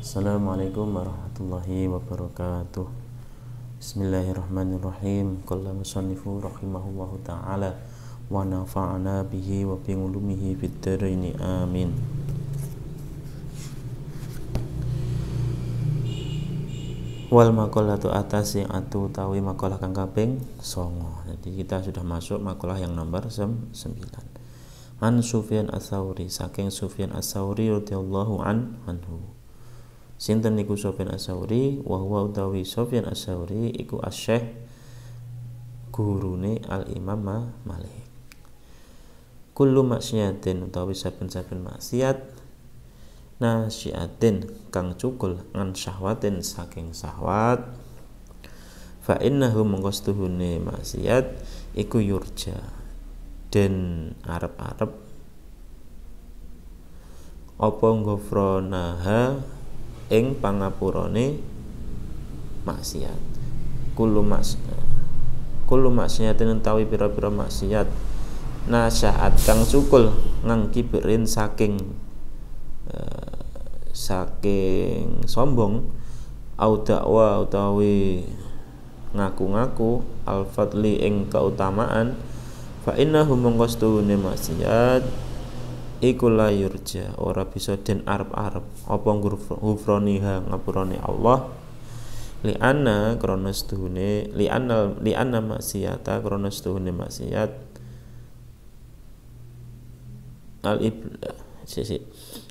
Assalamualaikum warahmatullahi wabarakatuh. Bismillahirrahmanirrahim. Qala musannifu rahimahullahu ta'ala wa nafa'ana bihi wa bi ulumihi fid dharain amin. Wal maqalatu atasi atu tawi maqalah kang kaping 9. Jadi kita sudah masuk maqalah yang nomor 9. An Sufyan Ats-Tsauri, saking Sufyan Ats-Tsauri radhiyallahu anhu. Sinten niku Sufyan Ats-Tsauri? Wa huwa utawi Sufyan Ats-Tsauri iku asy-Syaikh gurune Al-Imam Malik. Kullu maksiatin utawi saben-saben maksiat nasyiatin kang cukul ngan syahwatin saking syahwat fa innahu mengkostuhune maksiat iku yurja den arep-arep apa ghufranaha ing pangapurane maksiat. Kullu maksiatin utawi pira-pira maksiat nasyaat kang cukul ngang kiberin saking sombong au dakwa utawi ngaku-ngaku al-fadli ing keutamaan fa innahu mongkostune maksiat iku la yurja ora bisa den arep-arep apa ghufraniha ngapurane Allah li'anna krana setuhune li'anna maksiata krana setuhune maksiat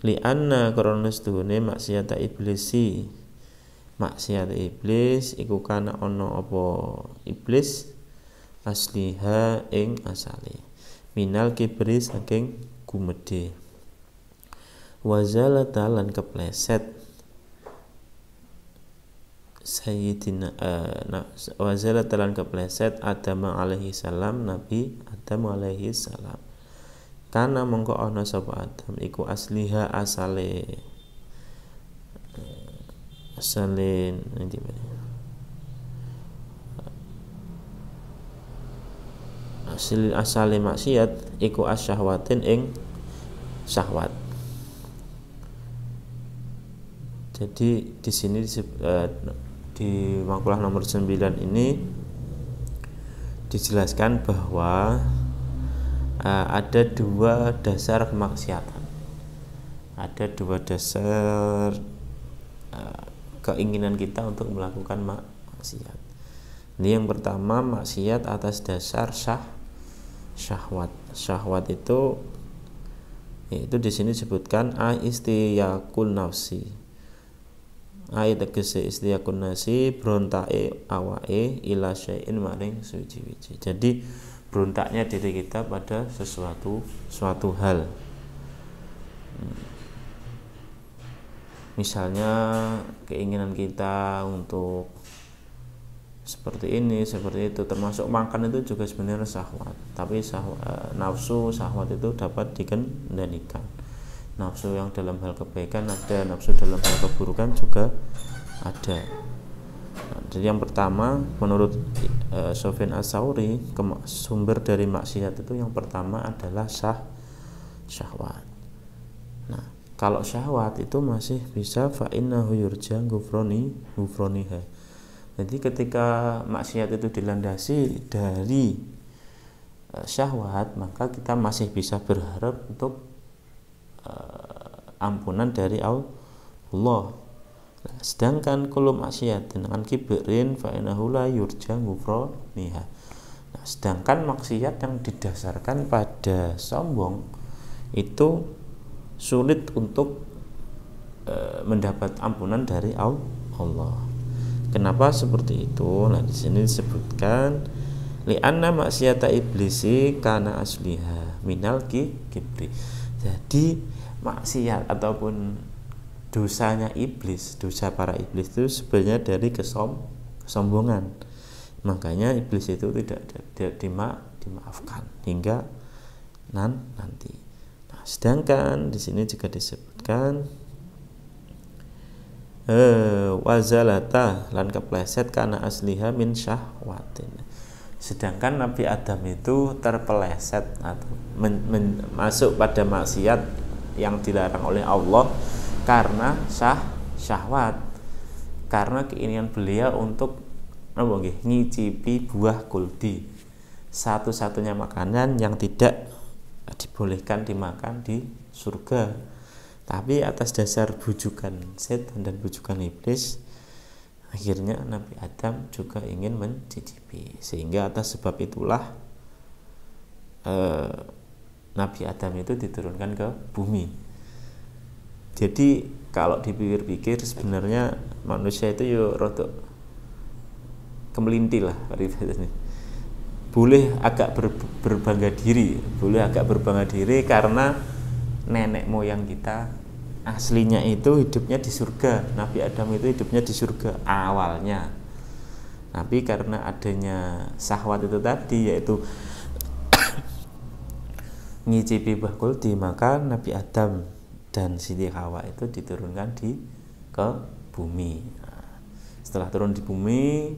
li'anna krana setuhune maksiata iblisi maksiat iblis iku kana ana apa iblis asliha ing asale minal kibri saking gumedhe wazalata lan kepleset sayyidina wazalata lan kepleset Adam alaihi salam Nabi Adam alaihi salam kana mongko ana sapa Adam iku asliha asale nanti asale maksiat iku asyahwatin ing syahwat. Jadi di sini di maqalah nomor 9 ini dijelaskan bahwa ada dua dasar kemaksiatan. Ada dua dasar keinginan kita untuk melakukan maksiat. Ini yang pertama maksiat atas dasar syahwat. Syahwat itu di sini disebutkan istiyakun nafsi. Tegese istiyakun nafsi brontake awake ila syai'in maring suci-suci. Jadi berontaknya diri kita pada suatu hal. Misalnya keinginan kita untuk seperti ini, seperti itu, termasuk makan itu juga sebenarnya syahwat. Tapi nafsu syahwat itu dapat dikendalikan. Nafsu yang dalam hal kebaikan ada, nafsu dalam hal keburukan juga ada. Jadi yang pertama menurut Sufyan Ats-Tsauri sumber dari maksiat itu yang pertama adalah syahwat. Nah, kalau syahwat itu masih bisa fa innahu yurja ghufraniha. Jadi ketika maksiat itu dilandasi dari syahwat, maka kita masih bisa berharap untuk ampunan dari Allah. Sedangkan kullu maksiatin dengan kiberin fa innahu la yurja ghufraniha. Nah, sedangkan maksiat yang didasarkan pada sombong itu sulit untuk mendapat ampunan dari Allah. Kenapa seperti itu? Nah, di sini disebutkan li'anna maksiata iblisi kana asliha minal kibri. Jadi maksiat ataupun dosanya iblis, dosa para iblis itu sebenarnya dari kesombongan. Makanya iblis itu tidak dimaafkan hingga nanti. Nah, sedangkan di sini juga disebutkan wazalata lan kepleset karena asliha min syahwatin. Sedangkan Nabi Adam itu terpeleset atau masuk pada maksiat yang dilarang oleh Allah karena syahwat karena keinginan beliau untuk ngicipi buah kuldi, satu-satunya makanan yang tidak dibolehkan dimakan di surga. Tapi atas dasar bujukan setan dan bujukan iblis, akhirnya Nabi Adam juga ingin mencicipi. Sehingga atas sebab itulah Nabi Adam itu diturunkan ke bumi. Jadi kalau dipikir-pikir sebenarnya manusia itu yo rodok kemelinti lah, boleh agak berbangga diri karena nenek moyang kita aslinya itu hidupnya di surga. Nabi Adam itu hidupnya di surga awalnya, tapi karena adanya syahwat itu tadi, yaitu ngicipi buah kuldi, maka Nabi Adam dan Siti Hawa itu diturunkan ke bumi. Setelah turun di bumi,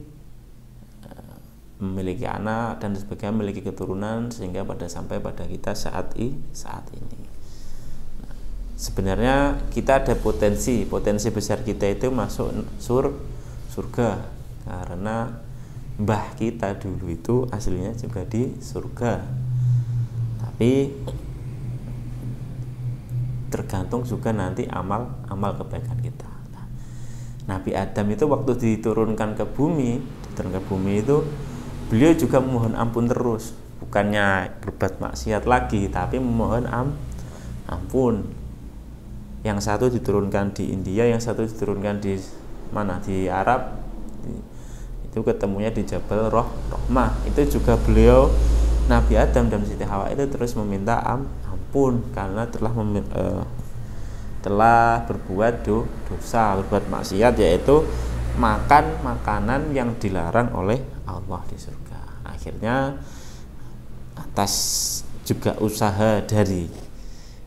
memiliki anak dan sebagainya, memiliki keturunan, sehingga sampai pada kita saat ini. Sebenarnya kita ada potensi besar kita itu masuk surga karena mbah kita dulu itu aslinya juga di surga. Tapi tergantung juga nanti amal kebaikan kita. Nabi Adam itu waktu diturunkan ke bumi itu beliau juga memohon ampun terus, bukannya berbuat maksiat lagi, tapi memohon ampun. Yang satu diturunkan di India, yang satu diturunkan di mana, di Arab. Itu ketemunya di Jabal Rahmah. Itu juga beliau, Nabi Adam dan Siti Hawa itu terus meminta ampun karena telah berbuat dosa, berbuat maksiat, yaitu makan makanan yang dilarang oleh Allah di surga. Akhirnya atas juga usaha dari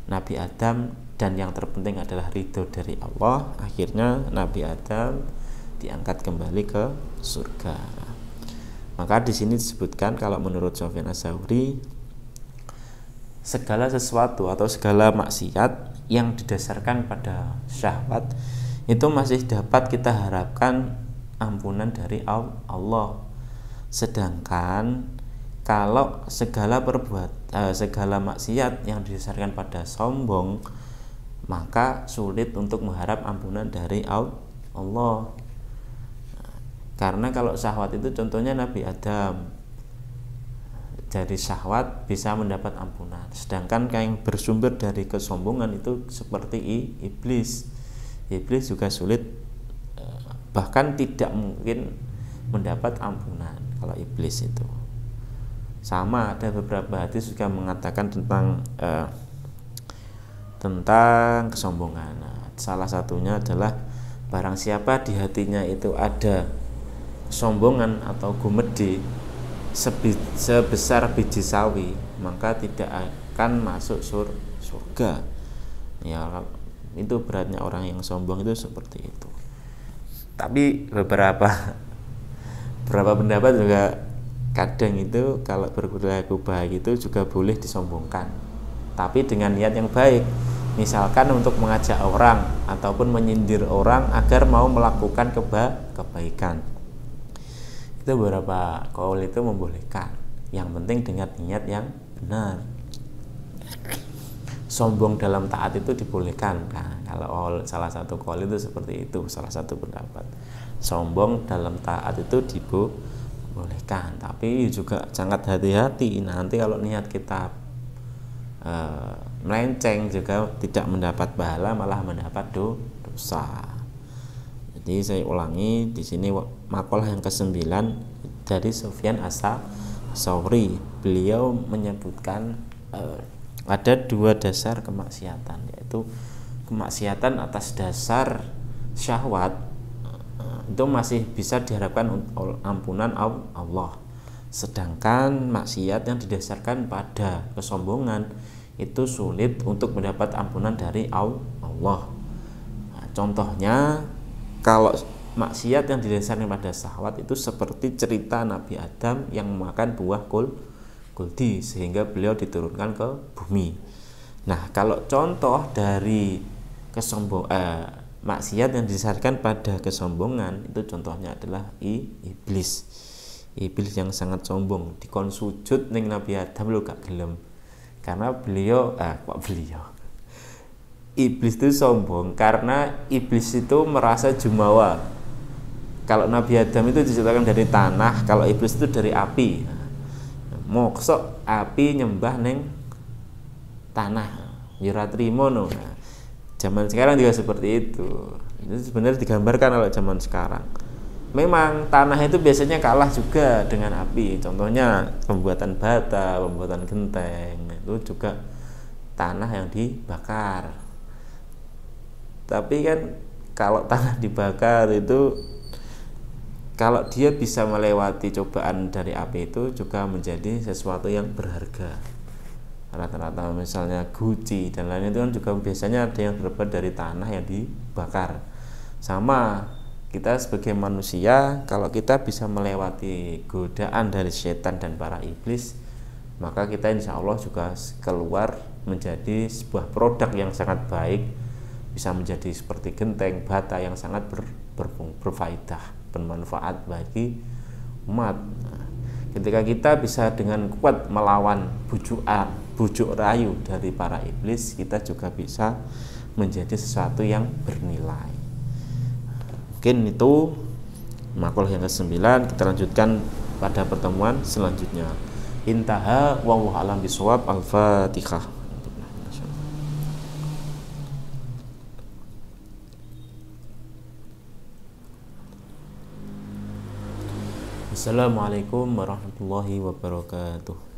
Nabi Adam dan yang terpenting adalah ridho dari Allah, akhirnya Nabi Adam diangkat kembali ke surga. Maka di sini disebutkan kalau menurut Sufyan Ats-Tsauri, segala sesuatu atau segala maksiat yang didasarkan pada syahwat itu masih dapat kita harapkan ampunan dari Allah. Sedangkan kalau segala maksiat yang didasarkan pada sombong, maka sulit untuk mengharap ampunan dari Allah. Karena kalau syahwat itu contohnya Nabi Adam, dari syahwat bisa mendapat ampunan. Sedangkan yang bersumber dari kesombongan itu seperti iblis. Iblis juga sulit, bahkan tidak mungkin mendapat ampunan kalau iblis itu. Sama, ada beberapa hadis juga mengatakan tentang kesombongan. Salah satunya adalah barang siapa di hatinya itu ada kesombongan atau gumedi sebesar biji sawi, maka tidak akan masuk surga. Ya, itu beratnya orang yang sombong itu seperti itu. Tapi beberapa pendapat juga kadang itu kalau berperilaku baik itu juga boleh disombongkan, tapi dengan niat yang baik. Misalkan untuk mengajak orang ataupun menyindir orang agar mau melakukan kebaikan. Itu beberapa qaul itu membolehkan. Yang penting dengan niat yang benar. Sombong dalam taat itu dibolehkan. Nah, kalau salah satu qaul itu seperti itu, salah satu pendapat. Sombong dalam taat itu dibolehkan, tapi juga sangat hati-hati. Nanti kalau niat kita melenceng juga tidak mendapat pahala, malah mendapat dosa. Jadi saya ulangi di sini makalah yang ke-9 dari Sufyan Ats-Tsauri. Beliau menyebutkan ada dua dasar kemaksiatan, yaitu kemaksiatan atas dasar syahwat itu masih bisa diharapkan ampunan Allah. Sedangkan maksiat yang didasarkan pada kesombongan itu sulit untuk mendapat ampunan dari Allah. Nah, contohnya kalau maksiat yang didasarkan pada syahwat itu seperti cerita Nabi Adam yang memakan buah kuldi sehingga beliau diturunkan ke bumi. Nah, kalau contoh dari maksiat yang didasarkan pada kesombongan itu contohnya adalah iblis. Iblis yang sangat sombong dikon sujud ning Nabi Adam lu gak gelem. Karena beliau iblis itu sombong karena iblis itu merasa jumawa. Kalau Nabi Adam itu diciptakan dari tanah, kalau iblis itu dari api. Moksok api nyembah neng tanah, yura trimo no. Zaman sekarang juga seperti itu. Itu sebenarnya digambarkan kalau zaman sekarang. Memang tanah itu biasanya kalah juga dengan api. Contohnya pembuatan bata, pembuatan genteng, itu juga tanah yang dibakar. Tapi kan kalau tanah dibakar itu, kalau dia bisa melewati cobaan dari api itu juga menjadi sesuatu yang berharga. Rata-rata misalnya Gucci dan lain itu kan juga biasanya ada yang terbuat dari tanah yang dibakar. Sama kita sebagai manusia, kalau kita bisa melewati godaan dari setan dan para iblis, maka kita insya Allah juga keluar menjadi sebuah produk yang sangat baik, bisa menjadi seperti genteng, bata yang sangat berfaedah, bermanfaat bagi umat. Ketika kita bisa dengan kuat melawan bujuk rayu dari para iblis, kita juga bisa menjadi sesuatu yang bernilai. Mungkin itu makalah yang ke-9, kita lanjutkan pada pertemuan selanjutnya. Intaha wallahu a'lam bishawab. Al-Fatihah. Assalamualaikum warahmatullahi wabarakatuh.